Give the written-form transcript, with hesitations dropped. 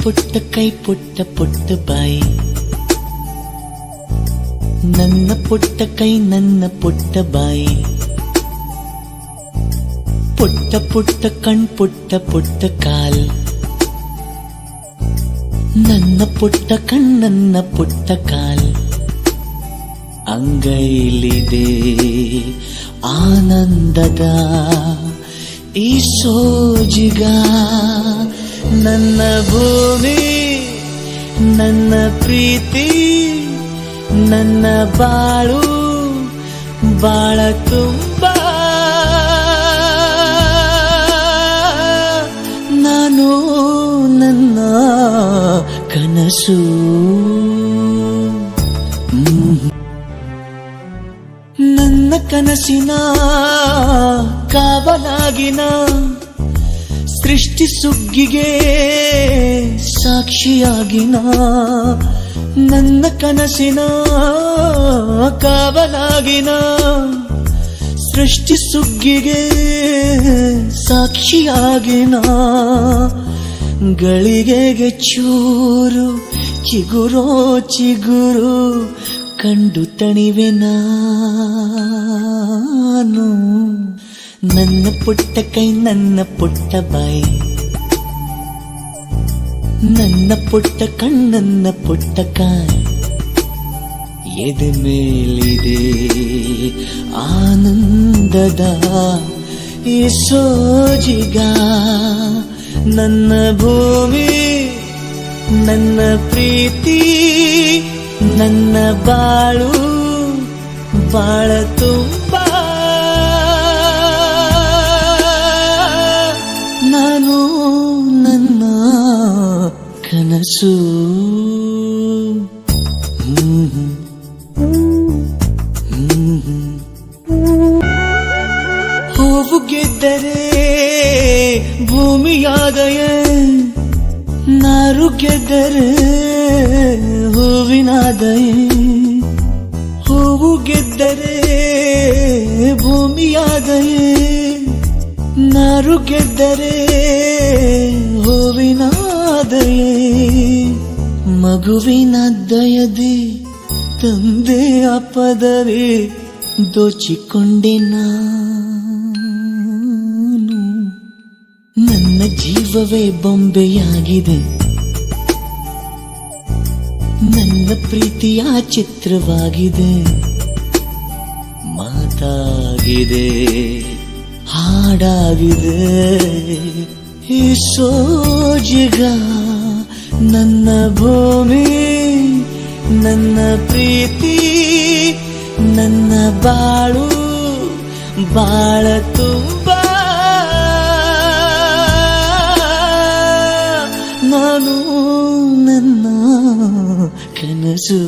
ಪುಟ್ಟ ಕೈ ಪುಟ್ಟ ಪುಟ್ಟ ಬಾಯಿ, ನನ್ನ ಪುಟ್ಟ ಕೈ ನನ್ನ ಪುಟ್ಟ ಬಾಯಿ, ಪುಟ್ಟ ಪುಟ್ಟ ಕಣ್ ಪುಟ್ಟ ಪುಟ್ಟ ಕಾಲ್, ನನ್ನ ಪುಟ್ಟ ಕಣ್ಣನ್ನ ಪುಟ್ಟ ಕಾಲ್, ಅಂಗೈಲಿದೆ ಆನಂದದ ಈ ಸೋಜಿಗ, ನನ್ನ ಭೂಮಿ ನನ್ನ ಪ್ರೀತಿ ನನ್ನ ಬಾಳು ಬಾಳ ತುಂಬ, ನಾನು ನನ್ನ ಕನಸು, ನನ್ನ ಕನಸಿನ ಕಾವಲಾಗಿನ ಸೃಷ್ಟಿ ಸುಗ್ಗಿಗೆ ಸಾಕ್ಷಿಯಾಗಿನ, ನನ್ನ ಕನಸಿನ ಕಾವಲಾಗಿನ ಸೃಷ್ಟಿ ಸುಗ್ಗಿಗೆ ಸಾಕ್ಷಿಯಾಗಿನ, ಗಳಿಗೆಗೆ ಚೂರು ಚಿಗುರೋ ಚಿಗುರು ಕಂಡು ತಣಿವೆ ನಾನು, ನನ್ನ ಪುಟ್ಟ ಕೈ ನನ್ನ ಪುಟ್ಟ ಬಾಯಿ, ನನ್ನ ಪುಟ್ಟ ಕಣ್ಣನ್ನ ಪುಟ್ಟ ಕಾಯಿ, ಎದೆ ಮೇಲಿದೆ ಆನಂದದ ಈ ಸೋಜಿಗ, ನನ್ನ ಭೂಮಿ ನನ್ನ ಪ್ರೀತಿ ನನ್ನ ಬಾಳು ಬಾಳ ತುಂಬ, ನಾನು ನನ್ನ ಕನಸು. ಹೂವು ಗೆದ್ದರೆ ಭೂಮಿಯಾದಯೇ, ನಾರು ಗೆದ್ದರೆ ಹೂವಿನಾದಯೇ, ಹೂವು ಗೆದ್ದರೆ ಭೂಮಿಯಾದಯೇ, ನಾರು ಗೆದ್ದರೆ ಹೂವಿನಾದಯೇ, ಮಗುವಿನ ದಯದೆ ತಂದೆ ಪದವಿ ದೋಚಿಕೊಂಡೆ ನಾನು, ನನ್ನ ಜೀವವೇ ಬೊಂಬೆಯಾಗಿದೆ, ನನ್ನ ಪ್ರೀತಿಯ ಚಿತ್ರವಾಗಿದೆ, ಮಾತಾಗಿದೆ ಹಾಡಾಗಿದೆ ಈ ಸೋಜಿಗ, ನನ್ನ ಭೂಮಿ ನನ್ನ ಪ್ರೀತಿ ನನ್ನ ಬಾಳು ಬಾಳ ತುಂಬ, ನಾನು ನನ್ನ ಕನಸು.